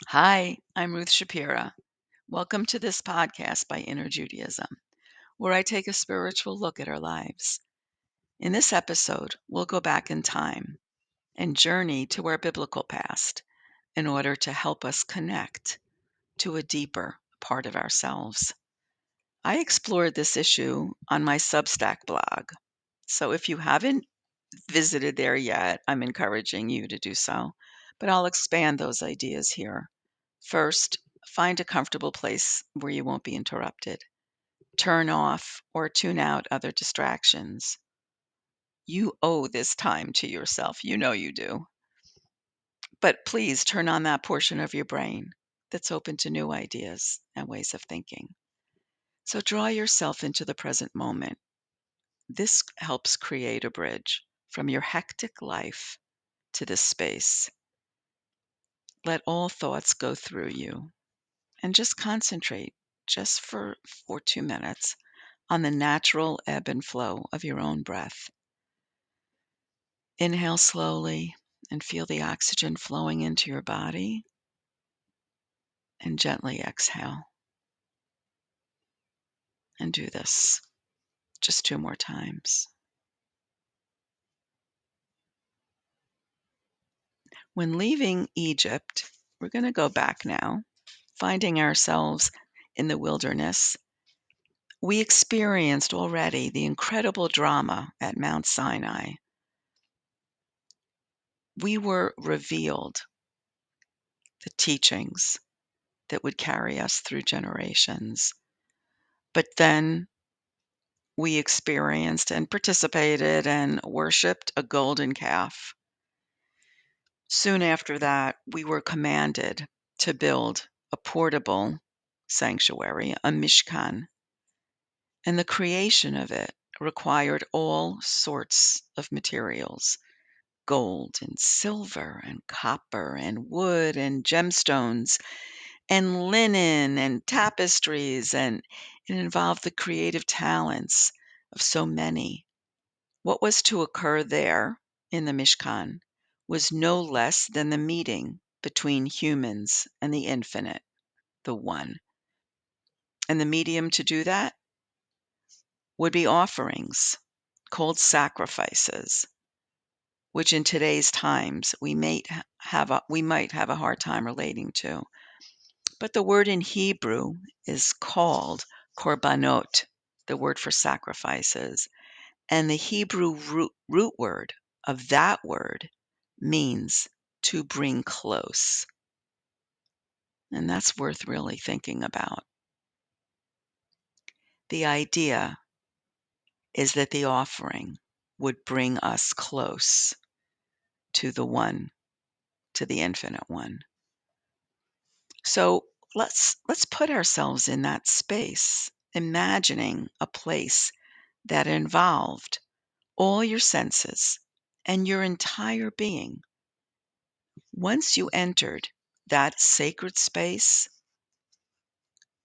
Hi, I'm Ruth Shapira. Welcome to this podcast by Inner Judaism, where I take a spiritual look at our lives. In this episode, we'll go back in time and journey to our biblical past in order to help us connect to a deeper part of ourselves. I explored this issue on my Substack blog, so if you haven't visited there yet, I'm encouraging you to do so, but I'll expand those ideas here. First, find a comfortable place where you won't be interrupted. Turn off or tune out other distractions. You owe this time to yourself. You know you do. But please turn on that portion of your brain that's open to new ideas and ways of thinking. So draw yourself into the present moment. This helps create a bridge from your hectic life to this space. Let all thoughts go through you and just concentrate just for 2 minutes on the natural ebb and flow of your own breath. Inhale slowly and feel the oxygen flowing into your body, and gently exhale. And do this just 2 more times. When leaving Egypt, we're going to go back now, finding ourselves in the wilderness. We experienced already the incredible drama at Mount Sinai. We were revealed the teachings that would carry us through generations. But then we experienced and participated and worshiped a golden calf. Soon after that, we were commanded to build a portable sanctuary, a mishkan, and the creation of it required all sorts of materials: gold and silver and copper and wood and gemstones and linen and tapestries, and it involved the creative talents of so many. What was to occur there in the Mishkan was no less than the meeting between humans and the infinite, the one. And the medium to do that would be offerings called sacrifices, which in today's times we might have a hard time relating to. But the word in Hebrew is called korbanot, the word for sacrifices. And the Hebrew root word of that word means to bring close. And that's worth really thinking about. The idea is that the offering would bring us close to the one, to the infinite one. So let's put ourselves in that space, imagining a place that involved all your senses and your entire being. Once you entered that sacred space,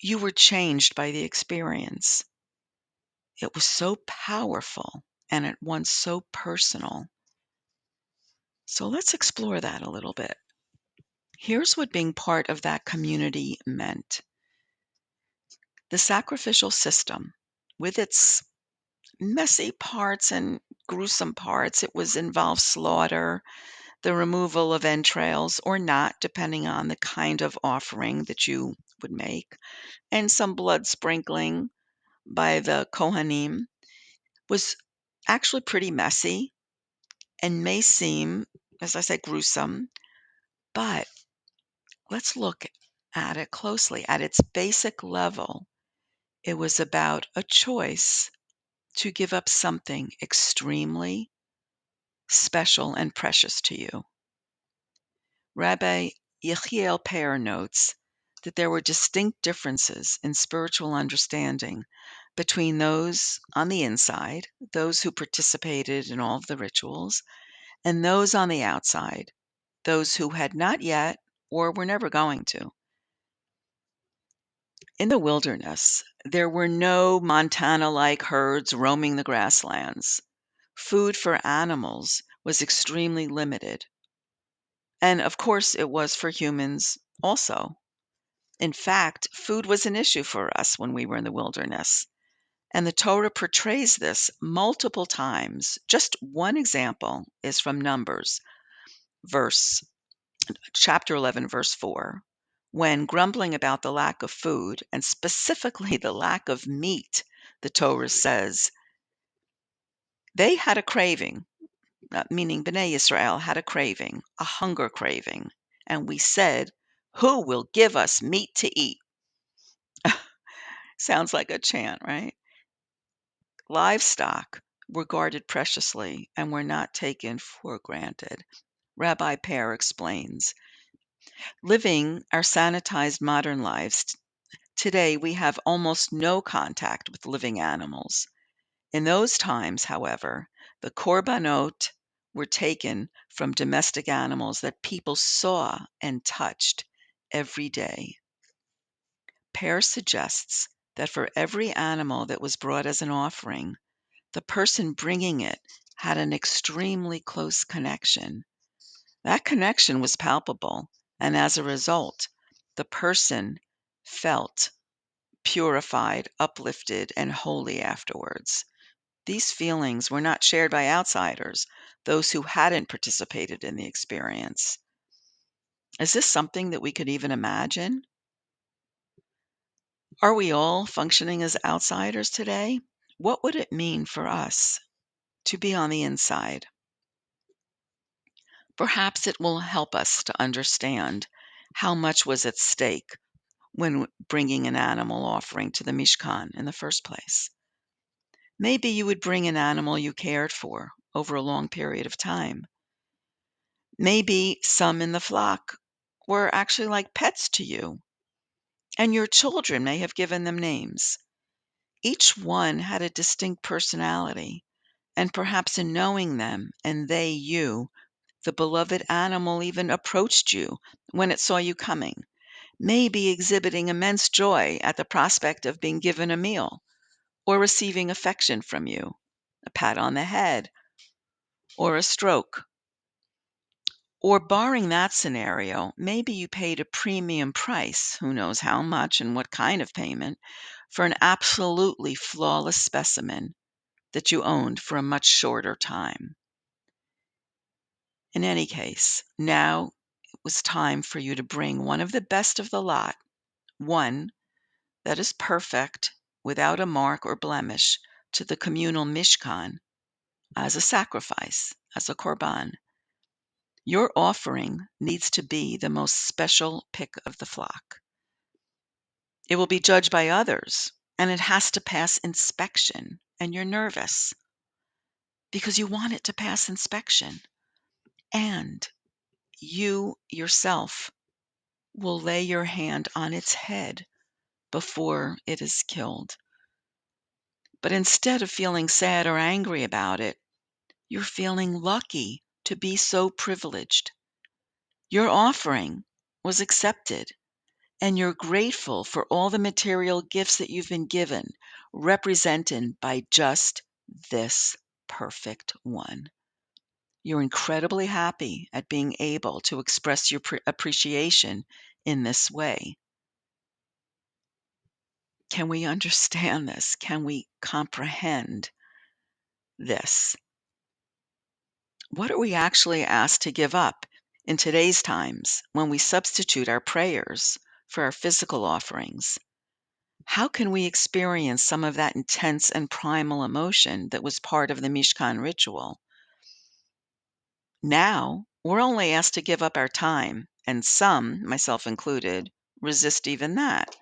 you were changed by the experience. It was so powerful and at once so personal. So let's explore that a little bit. Here's what being part of that community meant. The sacrificial system, with its messy parts and gruesome parts, it was involved slaughter, the removal of entrails or not, depending on the kind of offering that you would make, and some blood sprinkling by the Kohanim, was actually pretty messy and may seem, as I said, gruesome, but let's look at it closely. At its basic level, it was about a choice to give up something extremely special and precious to you. Rabbi Yechiel Pear notes that there were distinct differences in spiritual understanding between those on the inside, those who participated in all of the rituals, and those on the outside, those who had not yet or were never going to. In the wilderness, there were no Montana-like herds roaming the grasslands. Food for animals was extremely limited. And of course, it was for humans also. In fact, food was an issue for us when we were in the wilderness. And the Torah portrays this multiple times. Just one example is from Numbers, verse chapter 11, verse 4. When grumbling about the lack of food, and specifically the lack of meat, the Torah says, they had a craving, meaning Bnei Israel had a craving, a hunger craving. And we said, who will give us meat to eat? Sounds like a chant, right? Livestock were guarded preciously and were not taken for granted. Rabbi Pear explains, living our sanitized modern lives, today we have almost no contact with living animals. In those times, however, the korbanot were taken from domestic animals that people saw and touched every day. Pear suggests that for every animal that was brought as an offering, the person bringing it had an extremely close connection. That connection was palpable, and as a result, the person felt purified, uplifted, and holy afterwards. These feelings were not shared by outsiders, those who hadn't participated in the experience. Is this something that we could even imagine? Are we all functioning as outsiders today? What would it mean for us to be on the inside? Perhaps it will help us to understand how much was at stake when bringing an animal offering to the Mishkan in the first place. Maybe you would bring an animal you cared for over a long period of time. Maybe some in the flock were actually like pets to you, and your children may have given them names. Each one had a distinct personality, and perhaps in knowing them and they you, the beloved animal even approached you when it saw you coming, maybe exhibiting immense joy at the prospect of being given a meal or receiving affection from you, a pat on the head or a stroke. Or barring that scenario, maybe you paid a premium price, who knows how much and what kind of payment, for an absolutely flawless specimen that you owned for a much shorter time. In any case, now it was time for you to bring one of the best of the lot, one that is perfect, without a mark or blemish, to the communal Mishkan as a sacrifice, as a korban. Your offering needs to be the most special pick of the flock. It will be judged by others, and it has to pass inspection, and you're nervous because you want it to pass inspection. And you yourself will lay your hand on its head before it is killed. But instead of feeling sad or angry about it, you're feeling lucky to be so privileged. Your offering was accepted, and you're grateful for all the material gifts that you've been given, represented by just this perfect one. You're incredibly happy at being able to express your appreciation in this way. Can we understand this? Can we comprehend this? What are we actually asked to give up in today's times when we substitute our prayers for our physical offerings? How can we experience some of that intense and primal emotion that was part of the Mishkan ritual? Now, we're only asked to give up our time, and some, myself included, resist even that.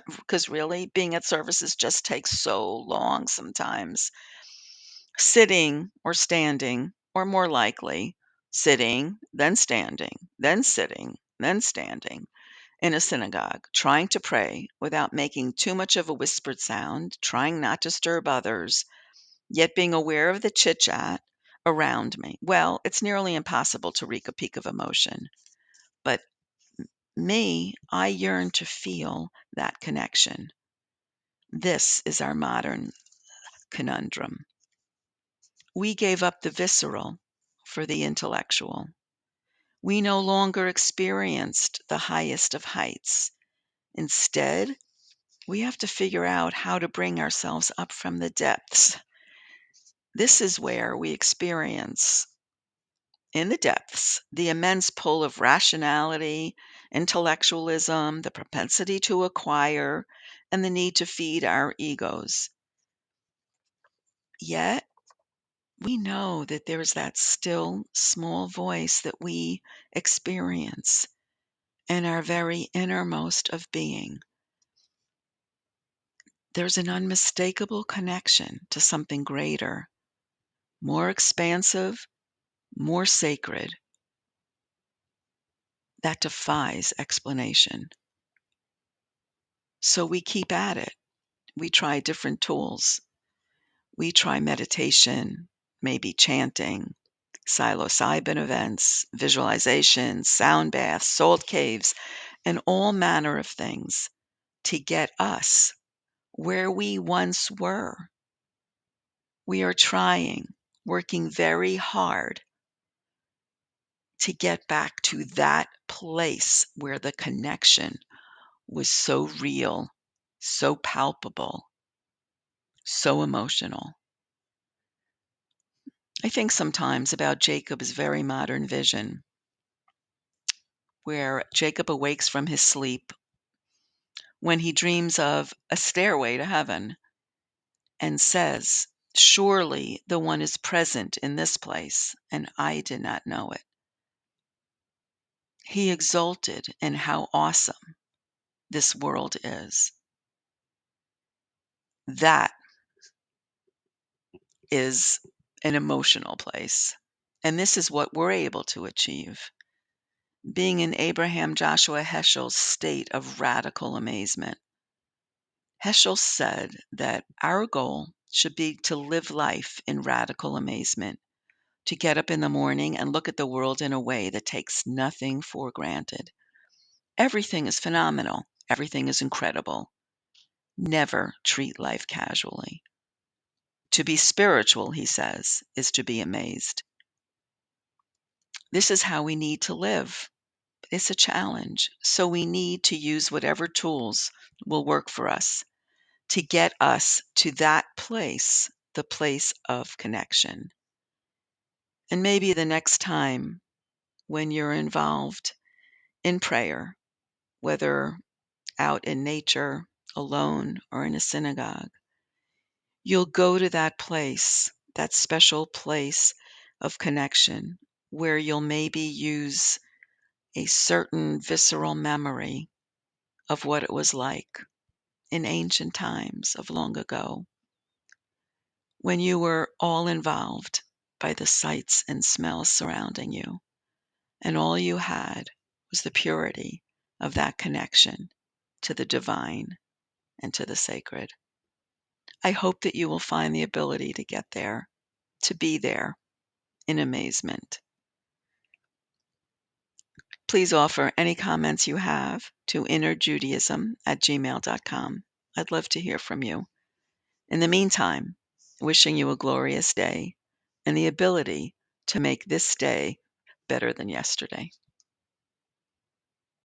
Because really, being at services just takes so long sometimes. Sitting or standing, or more likely, sitting, then standing, then sitting, then standing in a synagogue, trying to pray without making too much of a whispered sound, trying not to disturb others, yet being aware of the chit chat around me. Well, it's nearly impossible to reach a peak of emotion. But me, I yearn to feel that connection. This is our modern conundrum. We gave up the visceral for the intellectual. We no longer experienced the highest of heights. Instead, we have to figure out how to bring ourselves up from the depths. This is where we experience, in the depths, the immense pull of rationality, intellectualism, the propensity to acquire, and the need to feed our egos. Yet, we know that there's that still small voice that we experience in our very innermost of being. There's an unmistakable connection to something greater, more expansive, more sacred, that defies explanation. So we keep at it. We try different tools. We try meditation, maybe chanting, psilocybin events, visualization, sound baths, salt caves, and all manner of things to get us where we once were. We are trying, working very hard to get back to that place where the connection was so real, so palpable, so emotional. I think sometimes about Jacob's very modern vision, where Jacob awakes from his sleep when he dreams of a stairway to heaven and says, "Surely the one is present in this place, and I did not know it." He exulted in how awesome this world is. That is an emotional place. And this is what we're able to achieve. Being in Abraham Joshua Heschel's state of radical amazement. Heschel said that our goal should be to live life in radical amazement, to get up in the morning and look at the world in a way that takes nothing for granted. Everything is phenomenal. Everything is incredible. Never treat life casually. To be spiritual, he says, is to be amazed. This is how we need to live. It's a challenge. So we need to use whatever tools will work for us to get us to that place, the place of connection. And maybe the next time when you're involved in prayer, whether out in nature, alone, or in a synagogue, you'll go to that place, that special place of connection, where you'll maybe use a certain visceral memory of what it was like in ancient times of long ago, when you were all involved by the sights and smells surrounding you, and all you had was the purity of that connection to the divine and to the sacred. I hope that you will find the ability to get there, to be there in amazement. Please offer any comments you have to innerjudaism@gmail.com. I'd love to hear from you. In the meantime, wishing you a glorious day and the ability to make this day better than yesterday.